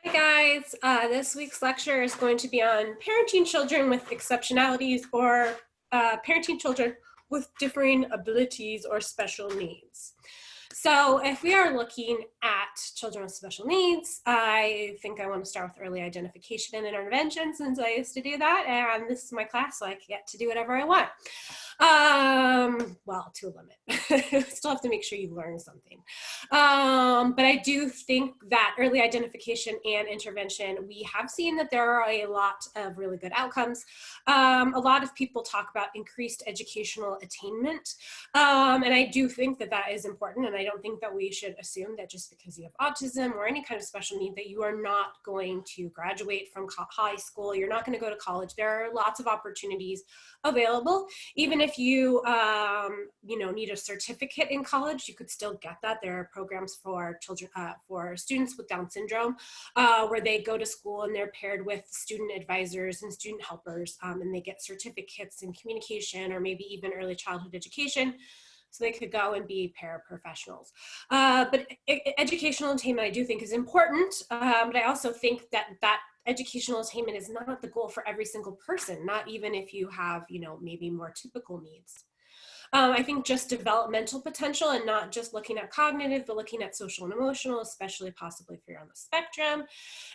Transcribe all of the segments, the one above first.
Hi guys, this week's lecture is going to be on parenting children with exceptionalities or parenting children with differing abilities or special needs. So if we are looking at children with special needs, I think I want to start with early identification and intervention since I used to do that, and this is my class, so I get to do whatever I want. Well, to a limit. Still have to make sure you learn something. But I do think that early identification and intervention, we have seen that there are a lot of really good outcomes. A lot of people talk about increased educational attainment. And I do think that that is important. And I don't think that we should assume that just because you have autism or any kind of special need that you are not going to graduate from high school, you're not going to go to college. There are lots of opportunities available. Even if you, need a certificate in college, you could still get that. There are programs for children, for students with Down syndrome, where they go to school and they're paired with student advisors and student helpers, and they get certificates in communication or maybe even early childhood education. So they could go and be paraprofessionals. But educational attainment, I do think, is important. But I also think that educational attainment is not the goal for every single person, not even if you have, maybe more typical needs. I think just developmental potential and not just looking at cognitive, but looking at social and emotional, especially possibly if you're on the spectrum.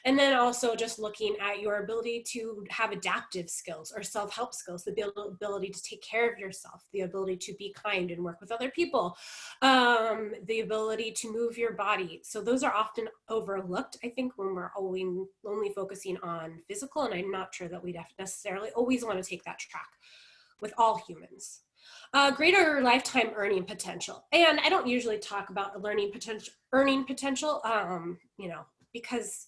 And then also just looking at your ability to have adaptive skills or self-help skills, the ability to take care of yourself, the ability to be kind and work with other people, the ability to move your body. So those are often overlooked, I think, when we're only focusing on physical, and I'm not sure that we necessarily always want to take that track with all humans. Greater lifetime earning potential. And I don't usually talk about earning potential, because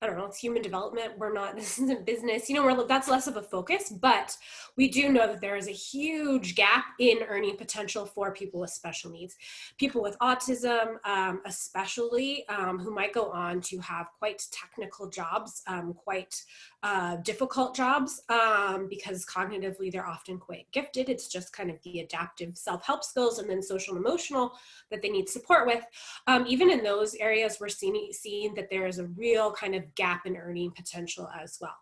I don't know, it's human development. This isn't business, that's less of a focus, but we do know that there is a huge gap in earning potential for people with special needs. People with autism, especially, who might go on to have quite technical jobs, quite difficult jobs, because cognitively they're often quite gifted. It's just kind of the adaptive self-help skills and then social and emotional that they need support with. Even in those areas, we're seeing that there is a real kind of gap in earning potential as well.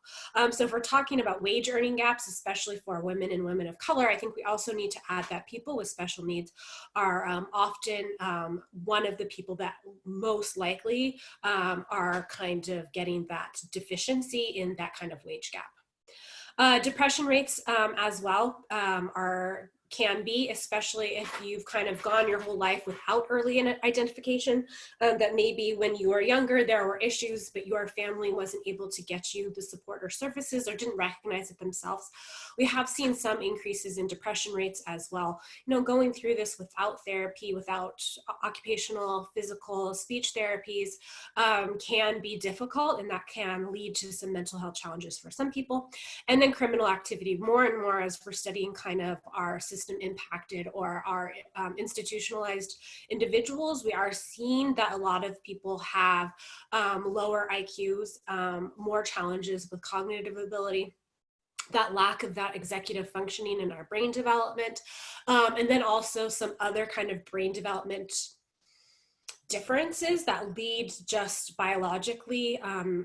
So if we're talking about wage earning gaps, especially for women and women of color, I think we also need to add that people with special needs are often one of the people that most likely are kind of getting that deficiency in that kind of wage gap. Depression rates as well can be, especially if you've kind of gone your whole life without early identification, that maybe when you were younger, there were issues, but your family wasn't able to get you the support or services or didn't recognize it themselves. We have seen some increases in depression rates as well. Going through this without therapy, without occupational, physical, speech therapies can be difficult, and that can lead to some mental health challenges for some people. And then criminal activity, more and more as we're studying kind of our system impacted or our institutionalized individuals, we are seeing that a lot of people have lower IQs, more challenges with cognitive ability, that lack of that executive functioning in our brain development, and then also some other kind of brain development differences that lead just biologically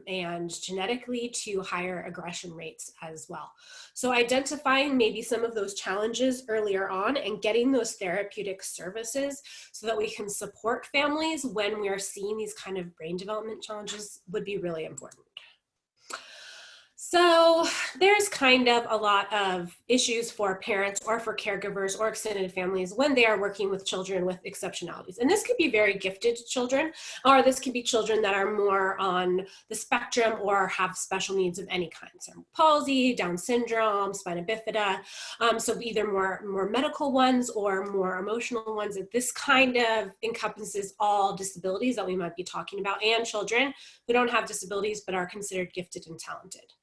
and genetically to higher aggression rates as well. So identifying maybe some of those challenges earlier on and getting those therapeutic services so that we can support families when we are seeing these kind of brain development challenges would be really important. So there's kind of a lot of issues for parents or for caregivers or extended families when they are working with children with exceptionalities. And this could be very gifted children, or this could be children that are more on the spectrum or have special needs of any kind. Cerebral palsy, Down syndrome, spina bifida. So either more medical ones or more emotional ones. This kind of encompasses all disabilities that we might be talking about, and children who don't have disabilities but are considered gifted and talented.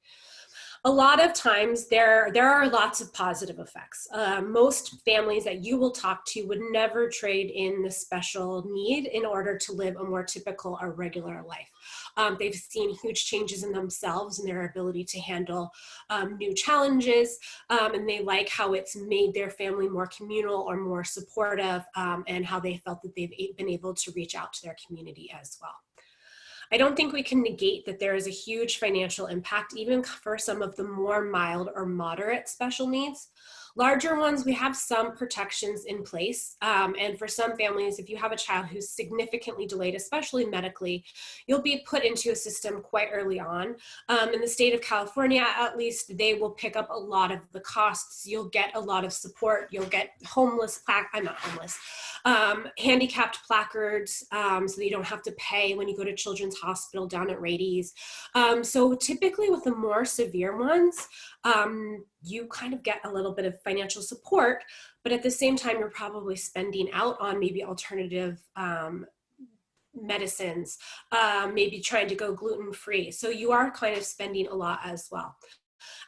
A lot of times there are lots of positive effects. Most families that you will talk to would never trade in the special need in order to live a more typical or regular life. They've seen huge changes in themselves and their ability to handle new challenges, and they like how it's made their family more communal or more supportive, and how they felt that they've been able to reach out to their community as well. I don't think we can negate that there is a huge financial impact, even for some of the more mild or moderate special needs. Larger ones, we have some protections in place. And for some families, if you have a child who's significantly delayed, especially medically, you'll be put into a system quite early on. In the state of California, at least, they will pick up a lot of the costs. You'll get a lot of support. You'll get handicapped placards, so that you don't have to pay when you go to Children's Hospital down at Rady's. So typically with the more severe ones, you kind of get a little bit of financial support, but at the same time, you're probably spending out on maybe alternative medicines, maybe trying to go gluten-free. So you are kind of spending a lot as well.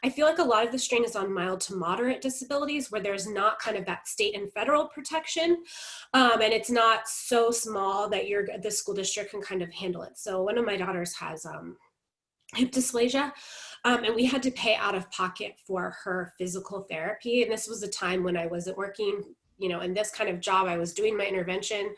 I feel like a lot of the strain is on mild to moderate disabilities where there's not kind of that state and federal protection, and it's not so small that the school district can kind of handle it. So one of my daughters has hip dysplasia, and we had to pay out of pocket for her physical therapy. And this was a time when I wasn't working, in this kind of job. I was doing my intervention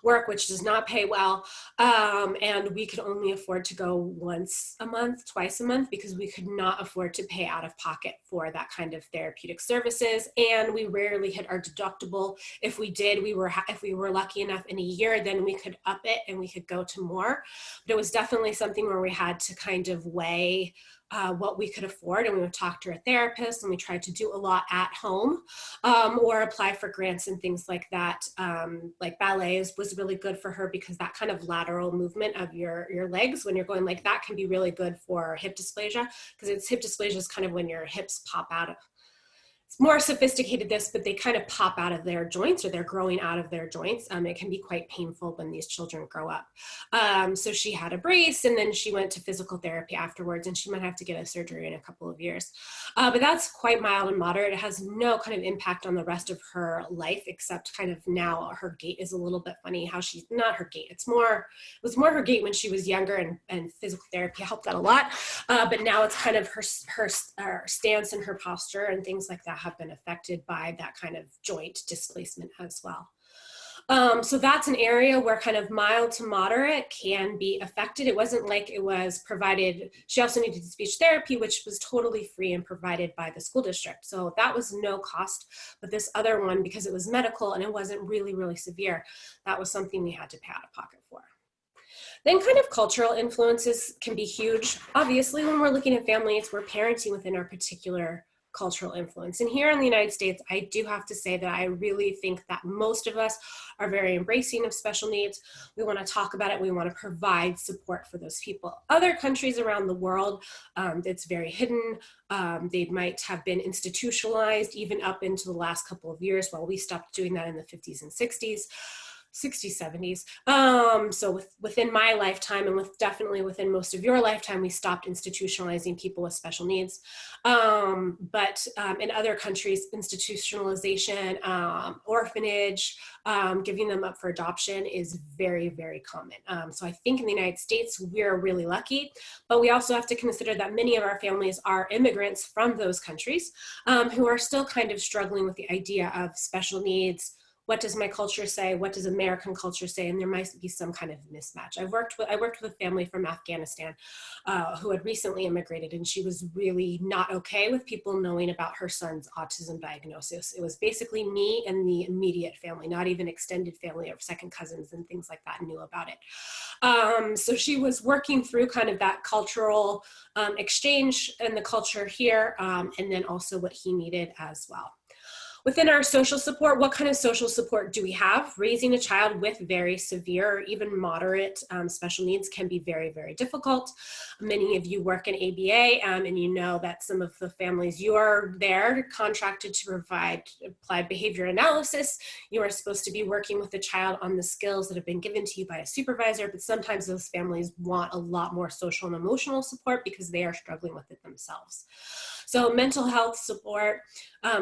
work, which does not pay well. And we could only afford to go once a month, twice a month, because we could not afford to pay out of pocket for that kind of therapeutic services. And we rarely hit our deductible. If we did, if we were lucky enough in a year, then we could up it and we could go to more. But it was definitely something where we had to kind of weigh what we could afford, and we would talk to a therapist, and we tried to do a lot at home, or apply for grants and things like that. Like ballet was really good for her because that kind of lateral movement of your legs when you're going like that can be really good for hip dysplasia, because hip dysplasia is kind of when your hips pop out. It's more sophisticated but they kind of pop out of their joints, or they're growing out of their joints. It can be quite painful when these children grow up. So she had a brace, and then she went to physical therapy afterwards, and she might have to get a surgery in a couple of years. But that's quite mild and moderate. It has no kind of impact on the rest of her life, except kind of now her gait is a little bit funny. Not her gait, it was more her gait when she was younger, and physical therapy helped that a lot. But now it's kind of her stance and her posture and things like that have been affected by that kind of joint displacement as well. So that's an area where kind of mild to moderate can be affected. It wasn't like it was provided. She also needed speech therapy, which was totally free and provided by the school district. So that was no cost. But this other one, because it was medical and it wasn't really, really severe, that was something we had to pay out of pocket for. Then kind of cultural influences can be huge. Obviously, when we're looking at families, we're parenting within our particular cultural influence. And here in the United States, I do have to say that I really think that most of us are very embracing of special needs. We want to talk about it. We want to provide support for those people. Other countries around the world, it's very hidden. They might have been institutionalized even up into the last couple of years, while we stopped doing that in the 50s and 60s. 60s, 70s. So within my lifetime, and definitely within most of your lifetime, we stopped institutionalizing people with special needs. But in other countries, institutionalization, orphanage, giving them up for adoption is very, very common. So I think in the United States, we're really lucky, but we also have to consider that many of our families are immigrants from those countries, who are still kind of struggling with the idea of special needs. What does my culture say? What does American culture say? And there might be some kind of mismatch. I worked with a family from Afghanistan who had recently immigrated, and she was really not okay with people knowing about her son's autism diagnosis. It was basically me and the immediate family, not even extended family or second cousins and things like that knew about it. So she was working through kind of that cultural exchange and the culture here, and then also what he needed as well. Within our social support, what kind of social support do we have? Raising a child with very severe or even moderate special needs can be very, very difficult. Many of you work in ABA, and you know that some of the families you are there contracted to provide applied behavior analysis. You are supposed to be working with the child on the skills that have been given to you by a supervisor, but sometimes those families want a lot more social and emotional support because they are struggling with it themselves. So mental health support,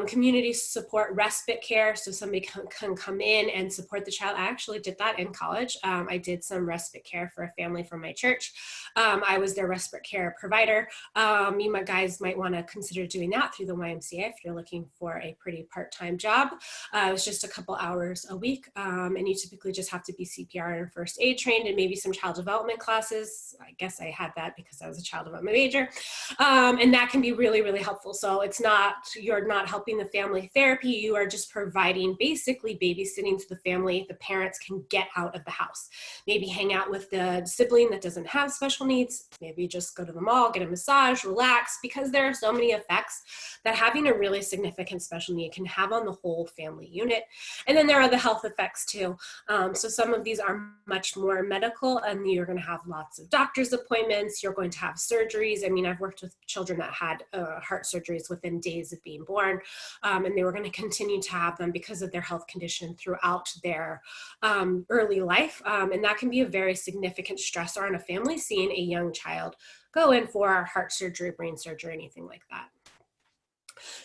community support, support respite care, so somebody can come in and support the child. I actually did that in college. I did some respite care for a family from my church. I was their respite care provider. You guys might want to consider doing that through the YMCA if you're looking for a pretty part-time job. It was just a couple hours a week, and you typically just have to be CPR and first aid trained and maybe some child development classes. I guess I had that because I was a child development major, and that can be really, really helpful. So it's not, you're not helping the family therapy, you are just providing basically babysitting to the family. The parents can get out of the house, maybe hang out with the sibling that doesn't have special needs, maybe just go to the mall, get a massage, relax, because there are so many effects that having a really significant special need can have on the whole family unit. And then there are the health effects too. So some of these are much more medical, and you're going to have lots of doctor's appointments, you're going to have surgeries. I mean, I've worked with children that had heart surgeries within days of being born, and they were going to continue to have them because of their health condition throughout their early life. And that can be a very significant stressor on a family, seeing a young child go in for heart surgery, brain surgery, anything like that.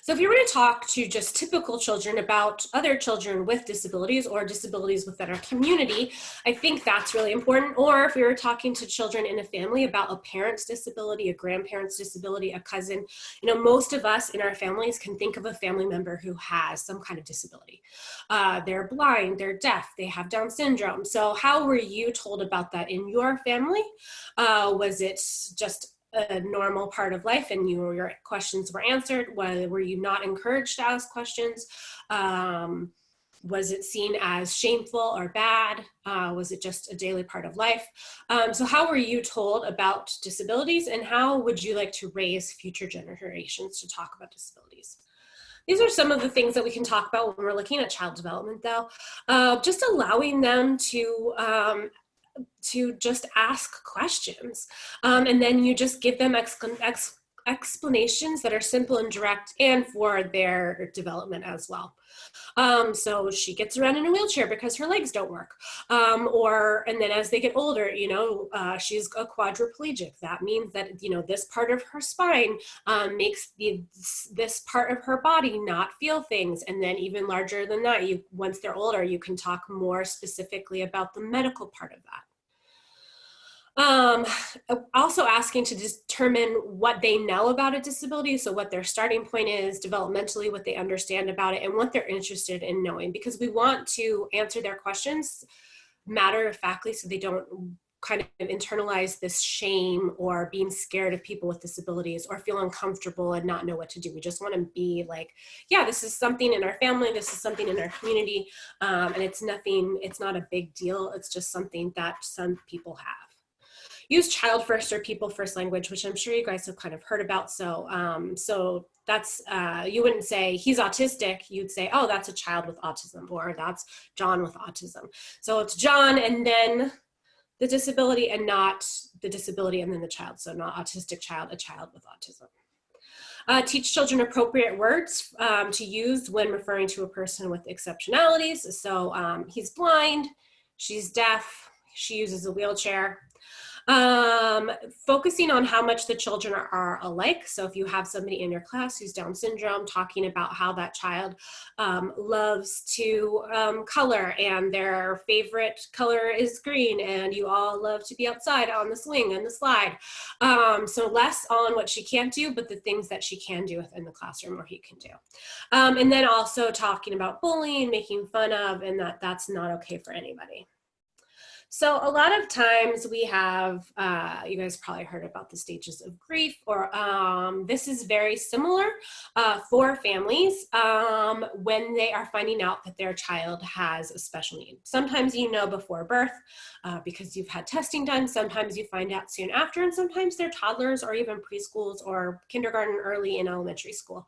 So if you were to talk to just typical children about other children with disabilities or disabilities within our community, I think that's really important. Or if we were talking to children in a family about a parent's disability, a grandparent's disability, a cousin, you know, most of us in our families can think of a family member who has some kind of disability. They're blind, they're deaf, they have Down syndrome. So how were you told about that in your family? Was it just a normal part of life and your questions were answered? Were you not encouraged to ask questions? Was it seen as shameful or bad? Was it just a daily part of life? So how were you told about disabilities, and how would you like to raise future generations to talk about disabilities? These are some of the things that we can talk about when we're looking at child development, though. Just allowing them to just ask questions. And then you just give them explanations that are simple and direct, and for their development as well. So she gets around in a wheelchair because her legs don't work. And then as they get older, you know, she's a quadriplegic. That means that, you know, this part of her spine makes this part of her body not feel things. And then even larger than that, once they're older, you can talk more specifically about the medical part of that. Also asking to determine what they know about a disability, so what their starting point is developmentally, what they understand about it, and what they're interested in knowing, because we want to answer their questions matter-of-factly so they don't kind of internalize this shame or being scared of people with disabilities or feel uncomfortable and not know what to do. We just want to be like, yeah, this is something in our family, this is something in our community, and it's not a big deal, it's just something that some people have. Use child first or people first language, which I'm sure you guys have kind of heard about. So that's, you wouldn't say he's autistic, you'd say, oh, that's a child with autism, or that's John with autism. So it's John and then the disability, and not the disability and then the child. So not autistic child, a child with autism. Teach children appropriate words to use when referring to a person with exceptionalities. So he's blind, she's deaf, she uses a wheelchair. Focusing on how much the children are alike. So if you have somebody in your class who's Down syndrome, talking about how that child loves to color, and their favorite color is green, and you all love to be outside on the swing and the slide. So less on what she can't do, but the things that she can do within the classroom or he can do. And then also talking about bullying, making fun of, and that's not okay for anybody. So a lot of times we have, you guys probably heard about the stages of grief, or this is very similar for families when they are finding out that their child has a special need. Sometimes you know before birth because you've had testing done, sometimes you find out soon after, and sometimes they're toddlers or even preschools or kindergarten, early in elementary school.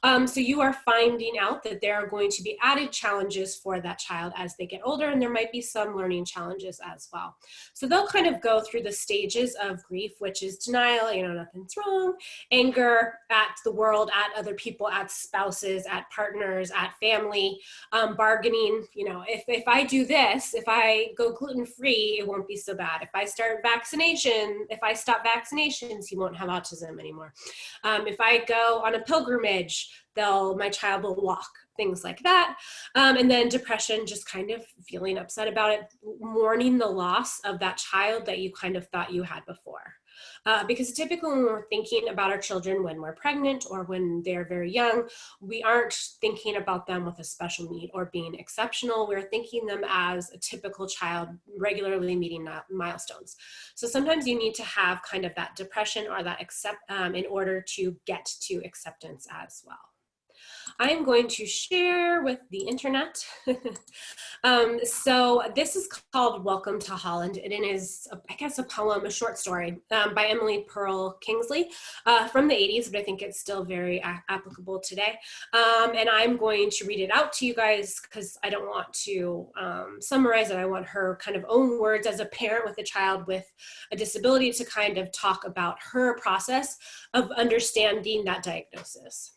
So you are finding out that there are going to be added challenges for that child as they get older, and there might be some learning challenges as well. So they'll kind of go through the stages of grief, which is denial, you know, nothing's wrong, anger at the world, at other people, at spouses, at partners, at family, bargaining, you know, if I do this, if I go gluten-free, it won't be so bad. If I stop vaccinations, he won't have autism anymore. If I go on a pilgrimage, My child will walk, things like that. And then depression, just kind of feeling upset about it, mourning the loss of that child that you kind of thought you had before. Because typically when we're thinking about our children when we're pregnant or when they're very young, we aren't thinking about them with a special need or being exceptional. We're thinking them as a typical child regularly meeting milestones. So sometimes you need to have kind of that depression or that in order to get to acceptance as well. I'm going to share with the internet. So this is called Welcome to Holland, and it is, I guess, a poem, a short story by Emily Pearl Kingsley from the 80s, but I think it's still very applicable today. And I'm going to read it out to you guys because I don't want to summarize it. I want her kind of own words as a parent with a child with a disability to kind of talk about her process of understanding that diagnosis.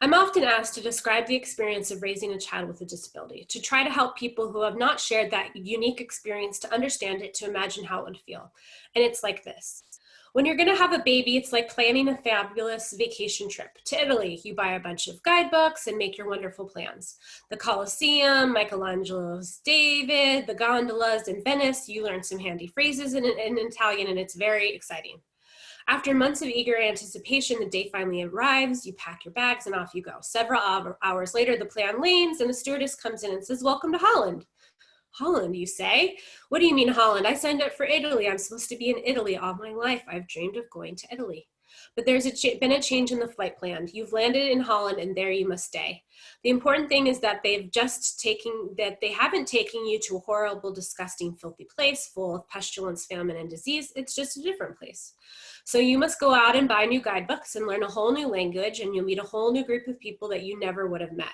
I'm often asked to describe the experience of raising a child with a disability, to try to help people who have not shared that unique experience to understand it, to imagine how it would feel. And it's like this. When you're going to have a baby, it's like planning a fabulous vacation trip to Italy. You buy a bunch of guidebooks and make your wonderful plans. The Colosseum, Michelangelo's David, the gondolas in Venice. You learn some handy phrases in Italian, and it's very exciting. After months of eager anticipation, the day finally arrives, you pack your bags and off you go. Several hours later, the plan lands and the stewardess comes in and says, "Welcome to Holland." Holland, you say? What do you mean Holland? I signed up for Italy. I'm supposed to be in Italy all my life. I've dreamed of going to Italy. But there's been a change in the flight plan. You've landed in Holland and there you must stay. The important thing is that they haven't taken you to a horrible, disgusting, filthy place full of pestilence, famine, and disease. It's just a different place. So you must go out and buy new guidebooks and learn a whole new language, and you'll meet a whole new group of people that you never would have met.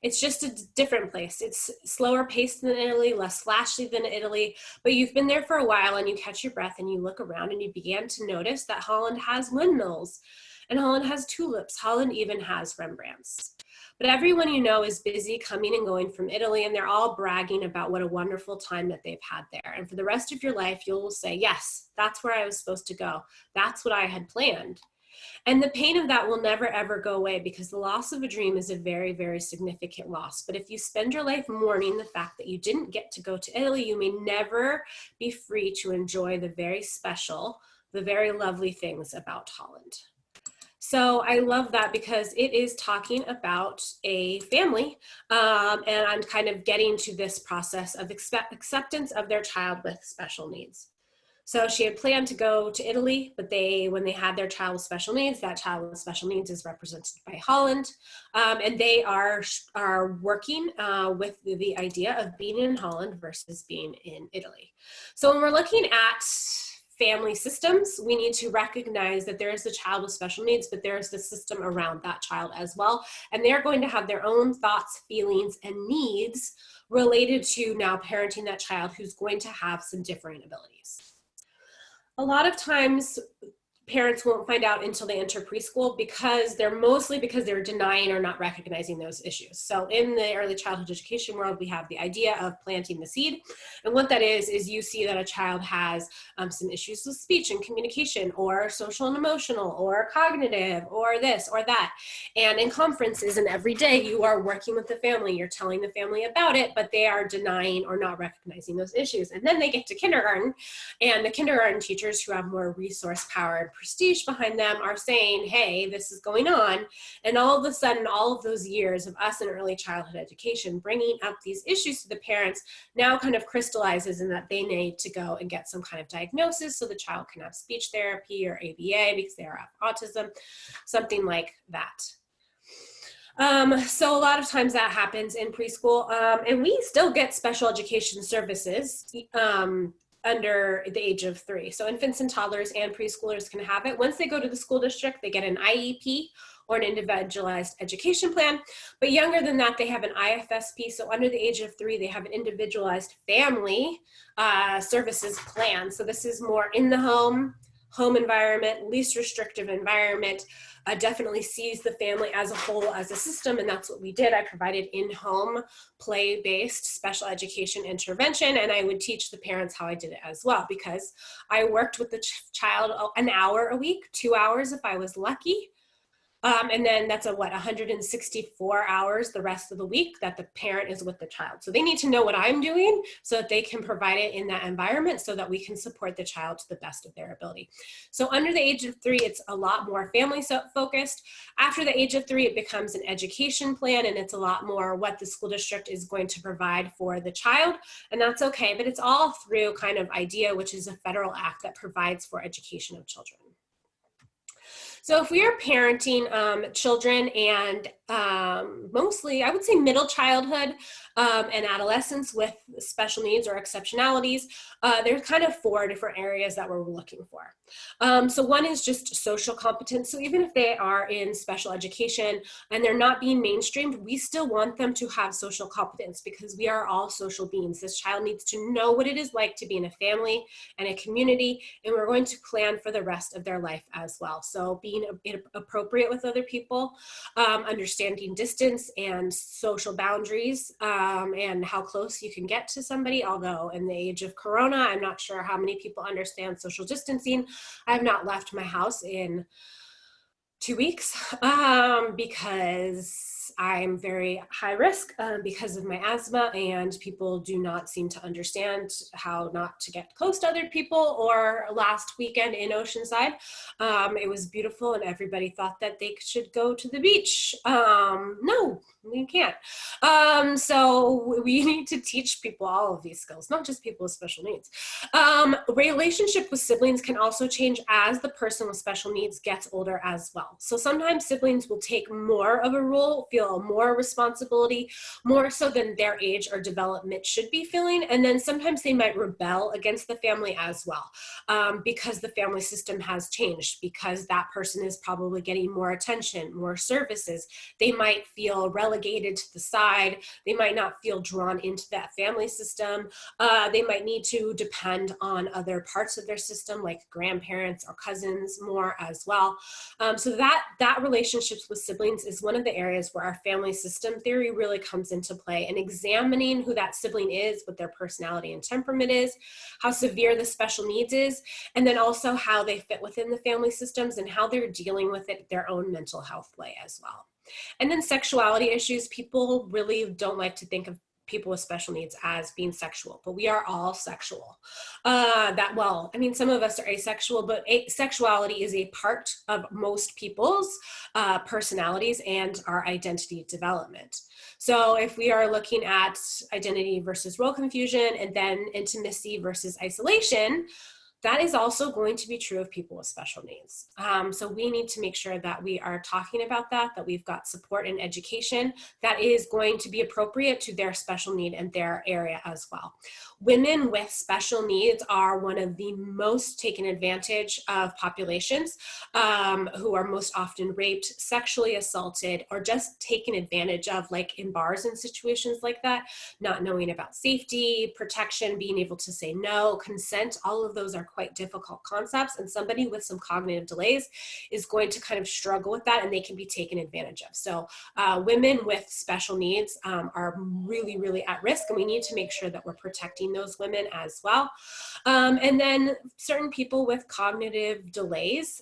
It's just a different place. It's slower paced than Italy, less flashy than Italy, but you've been there for a while and you catch your breath and you look around and you begin to notice that Holland has windmills and Holland has tulips. Holland even has Rembrandts. But everyone you know is busy coming and going from Italy, and they're all bragging about what a wonderful time that they've had there. And for the rest of your life, you'll say, yes, that's where I was supposed to go. That's what I had planned. And the pain of that will never, ever go away because the loss of a dream is a very, very significant loss. But if you spend your life mourning the fact that you didn't get to go to Italy, you may never be free to enjoy the very special, the very lovely things about Holland. So I love that because it is talking about a family and I'm kind of getting to this process of acceptance of their child with special needs. So she had planned to go to Italy, but when they had their child with special needs, that child with special needs is represented by Holland. And they are working with the idea of being in Holland versus being in Italy. So when we're looking at family systems, we need to recognize that there is a child with special needs, but there is the system around that child as well. And they're going to have their own thoughts, feelings, and needs related to now parenting that child who's going to have some differing abilities. A lot of times parents won't find out until they enter preschool because they're denying or not recognizing those issues. So in the early childhood education world, we have the idea of planting the seed. And what that is you see that a child has some issues with speech and communication or social and emotional or cognitive or this or that. And in conferences and every day you are working with the family, you're telling the family about it, but they are denying or not recognizing those issues. And then they get to kindergarten and the kindergarten teachers who have more resource power and prestige behind them are saying, hey, this is going on. And all of a sudden, all of those years of us in early childhood education bringing up these issues to the parents now kind of crystallizes in that they need to go and get some kind of diagnosis so the child can have speech therapy or ABA because they have autism, something like that. So a lot of times that happens in preschool, and we still get special education services under the age of 3. So infants and toddlers and preschoolers can have it. Once they go to the school district, they get an IEP or an individualized education plan. But younger than that, they have an IFSP. So under the age of 3, they have an individualized family services plan. So this is more in the home environment, least restrictive environment, definitely sees the family as a whole, as a system, and that's what we did. I provided in-home play-based special education intervention, and I would teach the parents how I did it as well, because I worked with the child an hour a week, 2 hours if I was lucky, And then that's 164 hours the rest of the week that the parent is with the child. So they need to know what I'm doing so that they can provide it in that environment so that we can support the child to the best of their ability. So under the age of 3, it's a lot more family focused. After the age of 3, it becomes an education plan, and it's a lot more what the school district is going to provide for the child. And that's okay, but it's all through kind of IDEA, which is a federal act that provides for education of children. So if we are parenting children and mostly, I would say middle childhood and adolescents with special needs or exceptionalities, there's kind of 4 different areas that we're looking for. So one is just social competence. So even if they are in special education and they're not being mainstreamed, we still want them to have social competence because we are all social beings. This child needs to know what it is like to be in a family and a community, and we're going to plan for the rest of their life as well. So being appropriate with other people, understanding distance and social boundaries, and how close you can get to somebody. Although in the age of Corona, I'm not sure how many people understand social distancing. I have not left my house in 2 weeks because I'm very high risk because of my asthma, and people do not seem to understand how not to get close to other people. Or last weekend in Oceanside, it was beautiful and everybody thought that they should go to the beach. No, we can't. So we need to teach people all of these skills, not just people with special needs. Relationship with siblings can also change as the person with special needs gets older as well. So sometimes siblings will take more of a role, feel more responsibility, more so than their age or development should be feeling. And then sometimes they might rebel against the family as well, because the family system has changed, because that person is probably getting more attention, more services. They might feel relegated to the side. They might not feel drawn into that family system. They might need to depend on other parts of their system, like grandparents or cousins more as well. So that relationships with siblings is one of the areas where our family system theory really comes into play, and examining who that sibling is, what their personality and temperament is, how severe the special needs is, and then also how they fit within the family systems and how they're dealing with it, their own mental health way as well. And then sexuality issues. People really don't like to think of people with special needs as being sexual, but we are all sexual. Some of us are asexual, but sexuality is a part of most people's personalities and our identity development. So if we are looking at identity versus role confusion, and then intimacy versus isolation, that is also going to be true of people with special needs. So we need to make sure that we are talking about that we've got support and education that is going to be appropriate to their special need and their area as well. Women with special needs are one of the most taken advantage of populations, who are most often raped, sexually assaulted, or just taken advantage of, like in bars and situations like that, not knowing about safety, protection, being able to say no, consent. All of those are quite difficult concepts, and somebody with some cognitive delays is going to kind of struggle with that, and they can be taken advantage of. So women with special needs are really, really at risk, and we need to make sure that we're protecting those women as well. And then certain people with cognitive delays,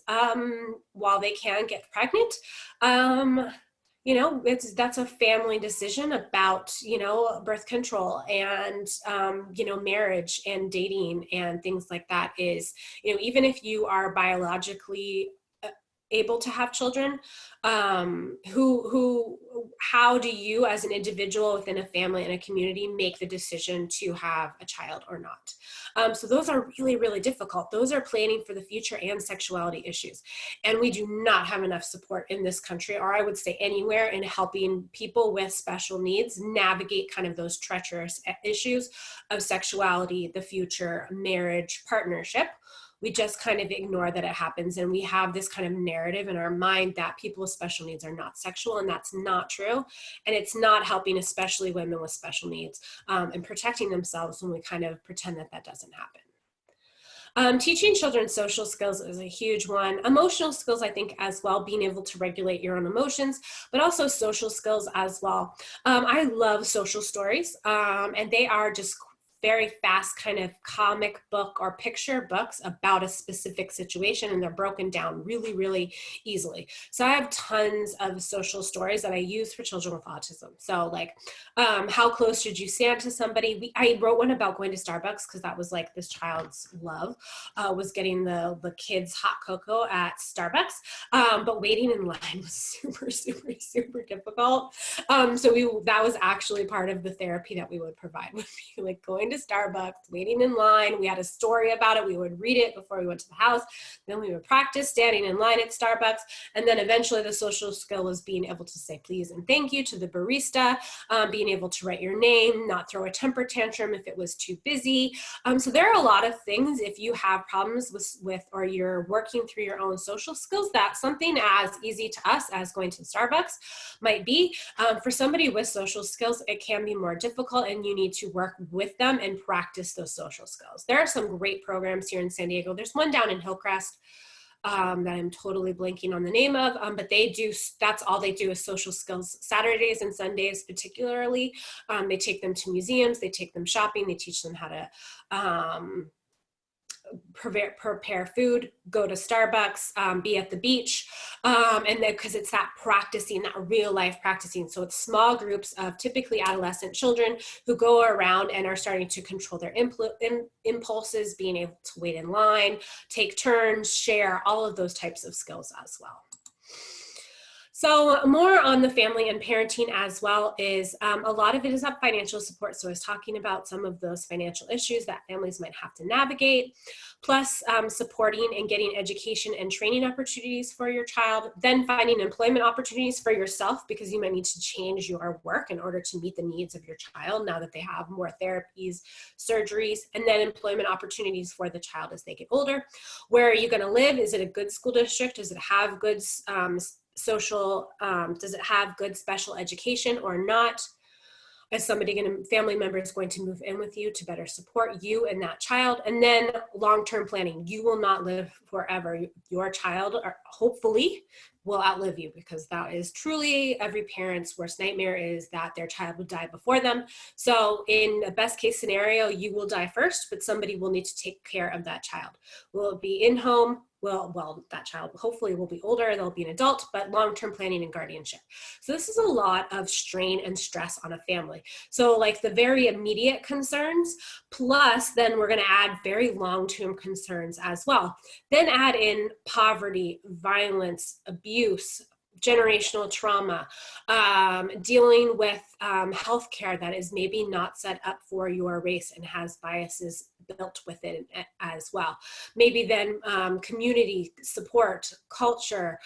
while they can get pregnant, that's a family decision about, birth control and, marriage and dating and things like that is, even if you are biologically able to have children, how do you as an individual within a family and a community make the decision to have a child or not? So those are really, really difficult. Those are planning for the future and sexuality issues. And we do not have enough support in this country, or I would say anywhere, in helping people with special needs navigate kind of those treacherous issues of sexuality, the future, marriage, partnership. We just kind of ignore that it happens, and we have this kind of narrative in our mind that people with special needs are not sexual, and that's not true. And it's not helping, especially women with special needs, and protecting themselves when we kind of pretend that that doesn't happen. Teaching children social skills is a huge one. Emotional skills, I think, as well, being able to regulate your own emotions, but also social skills as well. I love social stories, and they are just very fast kind of comic book or picture books about a specific situation, and they're broken down really, really easily. So I have tons of social stories that I use for children with autism. So like, how close should you stand to somebody? I wrote one about going to Starbucks because that was like this child's love, was getting the kids hot cocoa at Starbucks. But waiting in line was super, super, super difficult. So that was actually part of the therapy that we would provide, would be like going to Starbucks, waiting in line. We had a story about it. We would read it before we went to the house. Then we would practice standing in line at Starbucks. And then eventually the social skill was being able to say please and thank you to the barista, being able to write your name, not throw a temper tantrum if it was too busy. So there are a lot of things, if you have problems with or you're working through your own social skills, that something as easy to us as going to Starbucks might be. For somebody with social skills, it can be more difficult, and you need to work with them and practice those social skills. There are some great programs here in San Diego. There's one down in Hillcrest that I'm totally blanking on the name of, but that's all they do is social skills Saturdays and Sundays particularly. They take them to museums, they take them shopping, they teach them how to prepare food, go to Starbucks, be at the beach, and then because it's that practicing, that real life practicing. So it's small groups of typically adolescent children who go around and are starting to control their impulses, being able to wait in line, take turns, share, all of those types of skills as well. So more on the family and parenting as well is a lot of it is up financial support. So I was talking about some of those financial issues that families might have to navigate, plus supporting and getting education and training opportunities for your child, then finding employment opportunities for yourself because you might need to change your work in order to meet the needs of your child now that they have more therapies, surgeries, and then employment opportunities for the child as they get older. Where are you going to live? Is it a good school district? Does it have good does it have good special education or not? Is family member is going to move in with you to better support you and that child? And then long-term planning. You will not live forever. Your child, hopefully, will outlive you, because that is truly every parent's worst nightmare, is that their child would die before them. So in the best case scenario, you will die first, but somebody will need to take care of that child. Will it be in home? Well, that child hopefully will be older, they'll be an adult, but long-term planning and guardianship. So this is a lot of strain and stress on a family. So like the very immediate concerns, plus then we're going to add very long-term concerns as well. Then add in poverty, violence, abuse, generational trauma, dealing with healthcare that is maybe not set up for your race and has biases built with it as well. Maybe then community support, culture,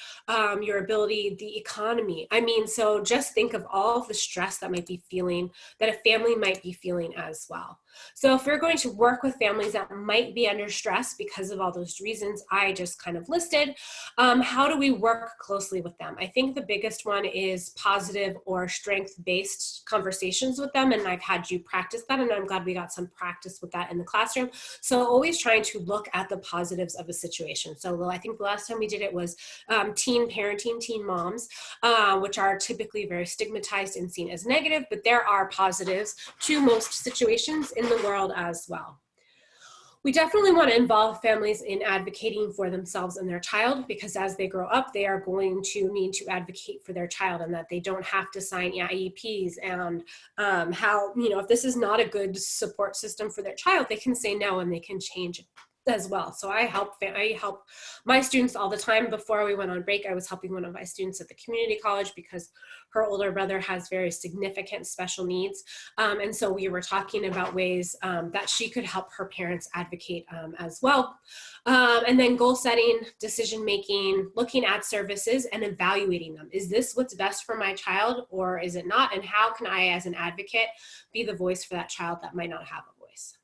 your ability, the economy. I mean, so just think of all of the stress that a family might be feeling as well. So if we're going to work with families that might be under stress because of all those reasons I just kind of listed, how do we work closely with them? I think the biggest one is positive or strength-based conversations with them, and I've had you practice that, and I'm glad we got some practice with that in the classroom. So always trying to look at the positives of a situation. So I think the last time we did it was teen parenting, teen moms, which are typically very stigmatized and seen as negative, but there are positives to most situations in the world as well. We definitely want to involve families in advocating for themselves and their child, because as they grow up, they are going to need to advocate for their child, and that they don't have to sign IEPs, and if this is not a good support system for their child, they can say no and they can change it as well. So I help my students all the time. Before we went on break, I was helping one of my students at the community college because her older brother has very significant special needs. And so we were talking about ways that she could help her parents advocate as well. And then goal setting, decision making, looking at services and evaluating them. Is this what's best for my child, or is it not? And how can I, as an advocate, be the voice for that child that might not have a voice?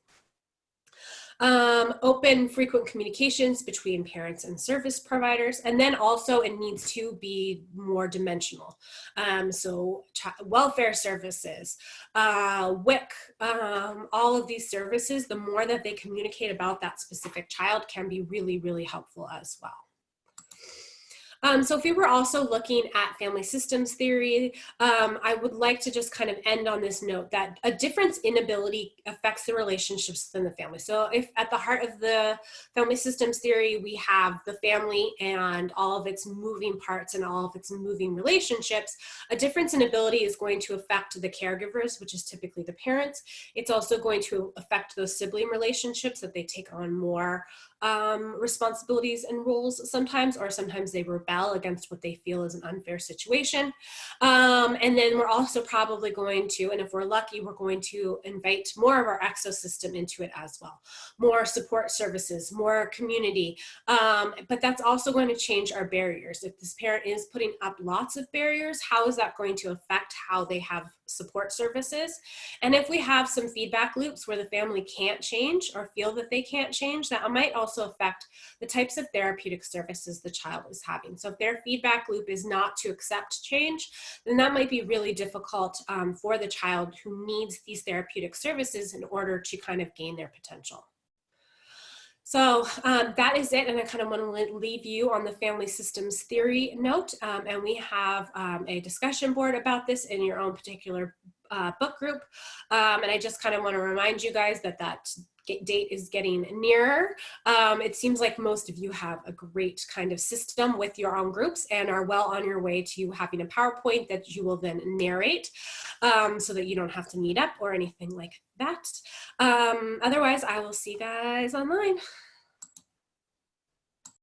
Open, frequent communications between parents and service providers, and then also it needs to be more dimensional. So welfare services, WIC, all of these services, the more that they communicate about that specific child can be really, really helpful as well. So if we were also looking at family systems theory, I would like to just kind of end on this note that a difference in ability affects the relationships within the family. So if at the heart of the family systems theory, we have the family and all of its moving parts and all of its moving relationships, a difference in ability is going to affect the caregivers, which is typically the parents. It's also going to affect those sibling relationships, that they take on more responsibilities and roles sometimes, or sometimes they rebel against what they feel is an unfair situation. And then we're also probably going to, and if we're lucky, we're going to invite more of our exosystem into it as well. More support services, more community, but that's also going to change our barriers. If this parent is putting up lots of barriers, how is that going to affect how they have support services? And if we have some feedback loops where the family can't change or feel that they can't change, that might also affect the types of therapeutic services the child is having. So if their feedback loop is not to accept change, then that might be really difficult for the child who needs these therapeutic services in order to kind of gain their potential. So that is it, and I kind of want to leave you on the family systems theory note, and we have a discussion board about this in your own particular book group, and I just kind of want to remind you guys that that date is getting nearer. It seems like most of you have a great kind of system with your own groups and are well on your way to having a PowerPoint that you will then narrate, so that you don't have to meet up or anything like that. Otherwise, I will see you guys online.